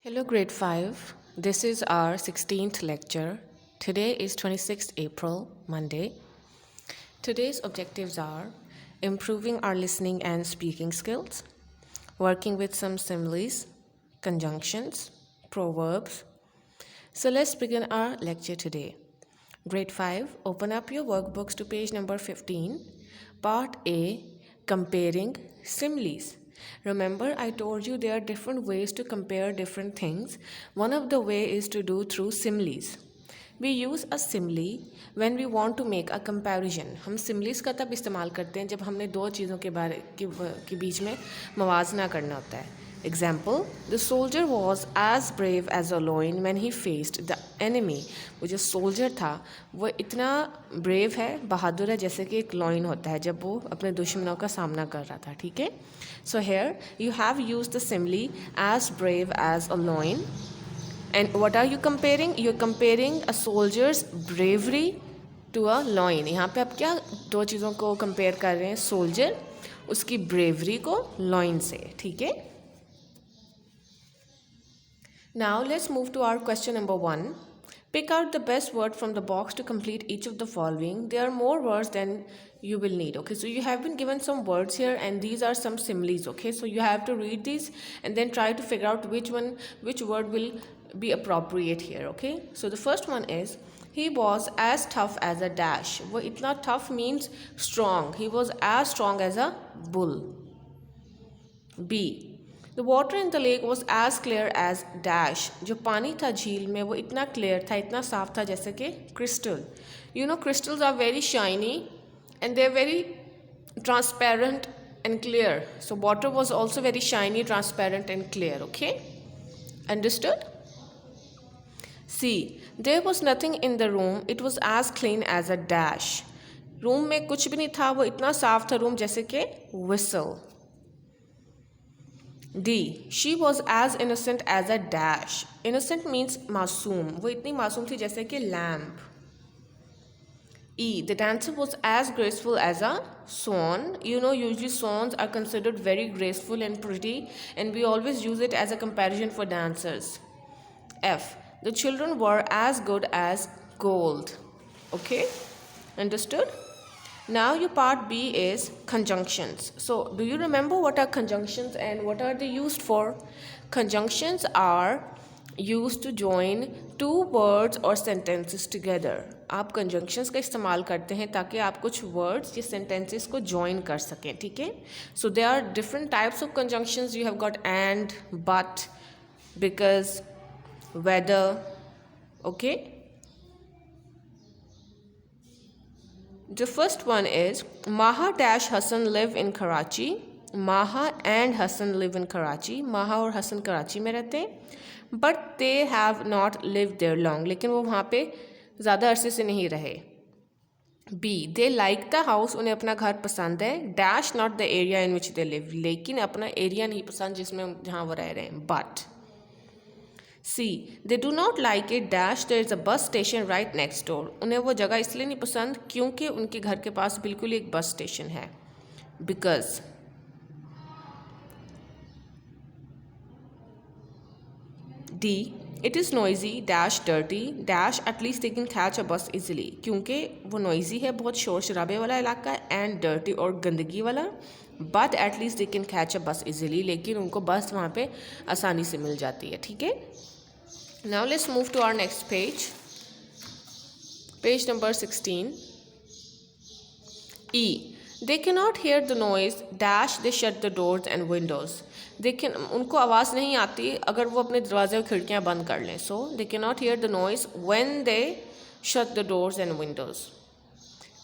Hello, grade 5. This is our 16th lecture. Today is 26th April, Monday. Today's objectives are improving our listening and speaking skills, working with some similes, conjunctions, proverbs. So let's begin our lecture today. Grade 5, open up your workbooks to page number 15. Part A, comparing similes. Remember, I told you there are different ways to compare different things. One of the way is to do through similes. We use a simile when we want to make a comparison. हम similes का तब इस्तेमाल करते हैं जब हमने दो चीज़ों के बीच में मवाजना करना होता है. Example, the soldier was as brave as a lion when he faced the enemy. वो जो soldier था वो इतना brave है, बहादुर है जैसे कि एक lion होता है जब वो अपने दुश्मनों का सामना कर रहा था. ठीक है? So here you have used the simile as brave as a lion. And what are you comparing? You're comparing a soldier's bravery to a lion. यहाँ पे आप क्या दो चीज़ों को compare कर रहे हैं? Soldier उसकी bravery को lion से. ठीक है? Now let's move to our question number 1. Pick out the best word from the box to complete each of the following. There are more words than you will need. Okay, so you have been given some words here and these are some similes. Okay, so you have to read these and then try to figure out which word will be appropriate here. Okay, so the first one is he was as tough as a dash. वो इतना tough means strong. He was as strong as a bull. B. The water in the lake was as clear as dash. जो पानी था झील में वो इतना clear था, इतना साफ था जैसे कि crystal. You know crystals are very shiny and they're very transparent and clear. So water was also very shiny, transparent and clear. Okay? Understood? C. There was nothing in the room. It was as clean as a dash. Room में कुछ भी नहीं था, वो इतना साफ था room जैसे कि whistle. D. She was as innocent as a dash. Innocent means मासूम. वो इतनी मासूम थी जैसे कि lamb. E. The dancer was as graceful as a swan. You know, usually swans are considered very graceful and pretty, and we always use it as a comparison for dancers. F. The children were as good as gold. Okay? Understood? Now your part B is conjunctions. So do you remember what are conjunctions and what are they used for? Conjunctions are used to join two words or sentences together. आप conjunctions का इस्तेमाल करते हैं ताकि आप कुछ words या sentences को join कर सकें. ठीक है? So there are different types of conjunctions. You have got and, but, because, whether. Okay? The first one is Maha dash Hassan live in Karachi. Maha and Hassan live in Karachi. Maha और हसन कराची में रहते हैं. But they have not lived there long. लेकिन वो वहाँ पे ज़्यादा अरसे से नहीं रहे. B. They like the house. उन्हें अपना घर पसंद है. Dash not the area in which they live. लेकिन अपना एरिया नहीं पसंद जिसमें जहाँ वो रह रहे हैं. But C. They do not like it dash there is a bus station right next door. उन्हें वो जगह इसलिए नहीं पसंद क्योंकि उनके घर के पास बिल्कुल एक बस स्टेशन है. Because. D. It is noisy dash dirty dash at least they can catch a bus easily. क्योंकि वो noisy है, बहुत शोर शराबे वाला इलाका है and dirty और गंदगी वाला. But at least they can catch a bus easily. लेकिन उनको बस वहाँ पे आसानी से मिल जाती है. ठीक है? Now let's move to our next page. Page number 16. E. They cannot hear the noise dash they shut the doors and windows. उनको आवाज़ नहीं आती अगर वो अपने दरवाजे और खिड़कियाँ बंद कर लें. So they cannot hear the noise when they shut the doors and windows.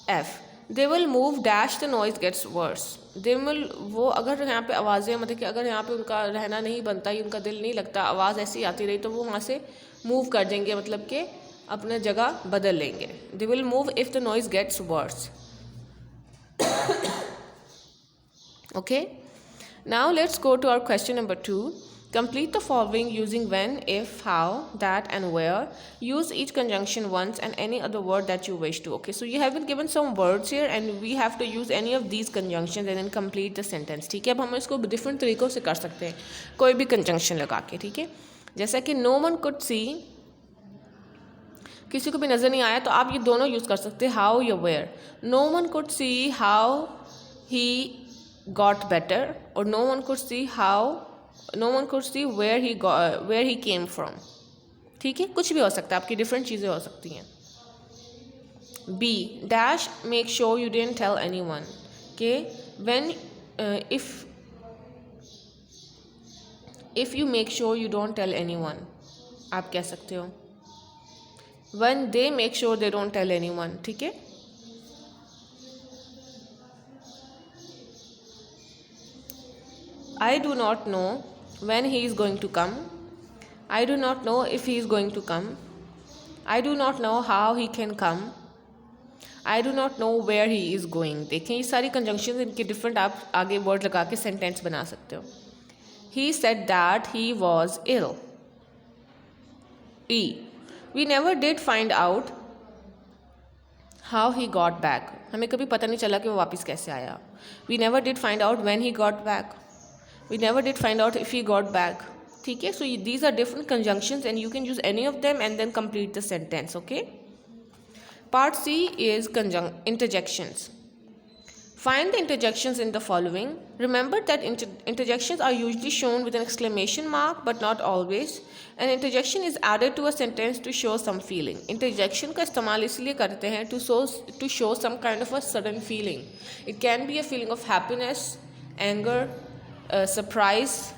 F. They will move dash the noise gets worse. They will वो अगर यहाँ पे आवाज़ें मतलब कि अगर यहाँ पे उनका रहना नहीं बनता ही उनका दिल नहीं लगता आवाज़ ऐसी आती रही तो वो वहाँ से मूव कर देंगे मतलब कि अपने जगह बदल लेंगे. They will move if the noise gets worse. Okay? Now let's go to our question number 2. Complete the following using when, if, how, that and where. Use each conjunction once and any other word that you wish to. Okay, so you have been given some words here and we have to use any of these conjunctions and then complete the sentence. ठीक है, अब हम इसको different तरीक़ों से कर सकते हैं कोई भी conjunction लगा के. ठीक है, जैसा कि no one could see, किसी को भी नज़र नहीं आया, तो आप ये दोनों यूज़ कर सकते हैं how या where. No one could see how he got better, और no one could see where he came from. ठीक है, कुछ भी हो सकता है, आपकी डिफरेंट चीज़ें हो सकती हैं. B dash make sure you didn't tell anyone. Okay, when if you make sure you don't tell anyone, आप कह सकते हो when they make sure they don't tell anyone. ठीक है. I do not know when he is going to come. I do not know if he is going to come. I do not know how he can come. I do not know where he is going. देखें ये सारी conjunction, इनके different आप आगे word लगा के sentence बना सकते हो. He said that he was ill. E. We never did find out how he got back. हमें कभी पता नहीं चला कि वो वापस कैसे आया. We never did find out when he got back. We never did find out if he got back. ठीक है. So these are different conjunctions and you can use any of them and then complete the sentence. Okay. Part C is interjections. Find the interjections in the following. Remember that interjections are usually shown with an exclamation mark, but not always. An interjection is added to a sentence to show some feeling. Interjection का इस्तेमाल इसलिए करते हैं to show some kind of a sudden feeling. It can be a feeling of happiness, anger, surprise,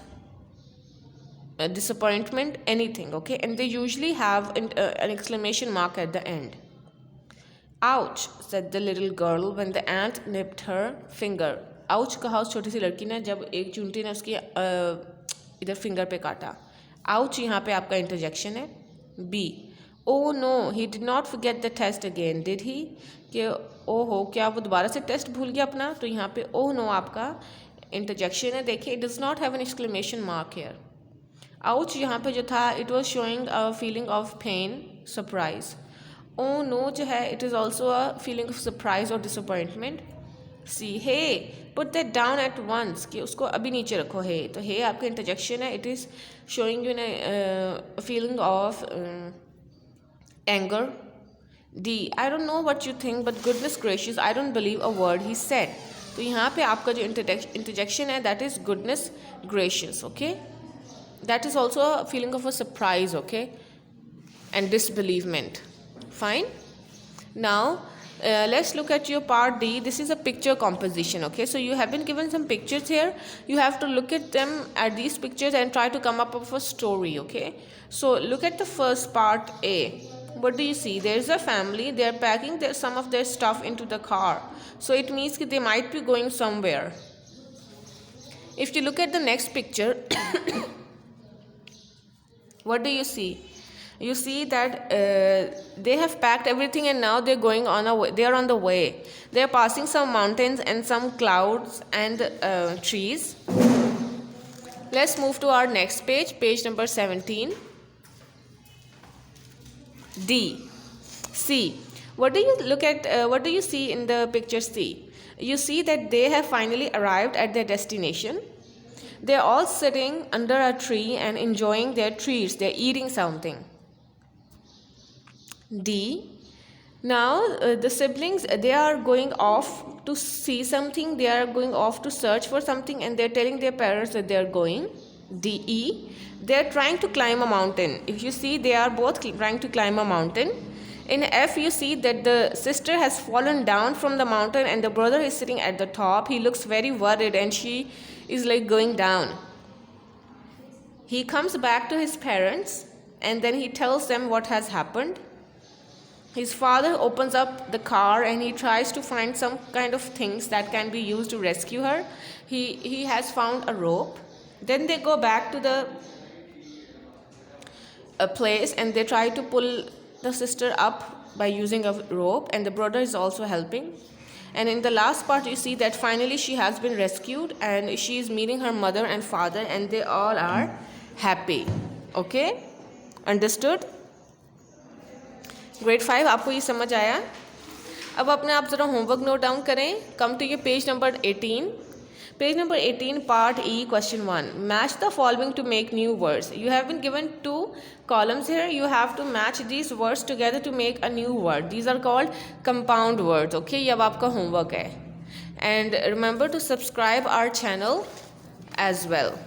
disappointment, anything. Okay, and they usually have an exclamation mark at the end. Ouch, said the little girl when the ant nipped her finger. Ouch कहा उस छोटी सी लड़की ने जब एक चूंटी ने उसकी इधर फिंगर पे काटा. Ouch यहाँ पे आपका इंटरजेक्शन है. B. Oh no, he did not forget the test again, did he? कि ओहो क्या वो दोबारा से टेस्ट भूल गया अपना. तो यहाँ पे oh no आपका इंटरजेक्शन है. देखिए, it does not have an exclamation mark here. Ouch यहाँ पे जो था, it was showing a feeling of pain, surprise. Oh no जो है, it is also a feeling of surprise or disappointment. See, hey, put that down at once, कि उसको अभी नीचे रखो. hey, तो hey आपका interjection है. It is showing you a feeling of anger. D. I don't know what you think, but goodness gracious, I don't believe a word he said. तो यहाँ पे आपका जो interjection है, that is goodness gracious. Okay, that is also a feeling of a surprise. Okay, and disbelievement. Fine. Now let's look at your part D. This is a picture composition. Okay, so you have been given some pictures here. You have to look at them, at these pictures, and try to come up with a story. Okay, so look at the first part A. What do you see? There is a family. They are packing some of their stuff into the car. So it means that they might be going somewhere. If you look at the next picture, what do you see? You see that they have packed everything and now they're going on a way. They are on the way. They are passing some mountains and some clouds and trees. Let's move to our next page, page number 17. D. C. What do you look at? What do you see in the picture C? You see that they have finally arrived at their destination. They are all sitting under a tree and enjoying their treats. They are eating something. D. Now the siblings, they are going off to see something. They are going off to search for something, and they are telling their parents that they are going. D. E. They are trying to climb a mountain. If you see, they are both trying to climb a mountain. In F, you see that the sister has fallen down from the mountain and the brother is sitting at the top. He looks very worried and she is like going down. He comes back to his parents and then he tells them what has happened. His father opens up the car and he tries to find some kind of things that can be used to rescue her. He has found a rope. Then they go back to a place and they try to pull the sister up by using a rope, and the brother is also helping. And in the last part, you see that finally she has been rescued and she is meeting her mother and father and they all are happy. Okay? Understood? Grade 5 आपको ये समझ आया? अब अपने आप ज़रा homework note down करें. Come to ये page number 18. Page number 18, part E, question 1. Match the following to make new words. You have been given 2 columns here. You have to match these words together to make a new word. These are called compound words. Okay, ये अब आपका homework है. And remember to subscribe our channel as well.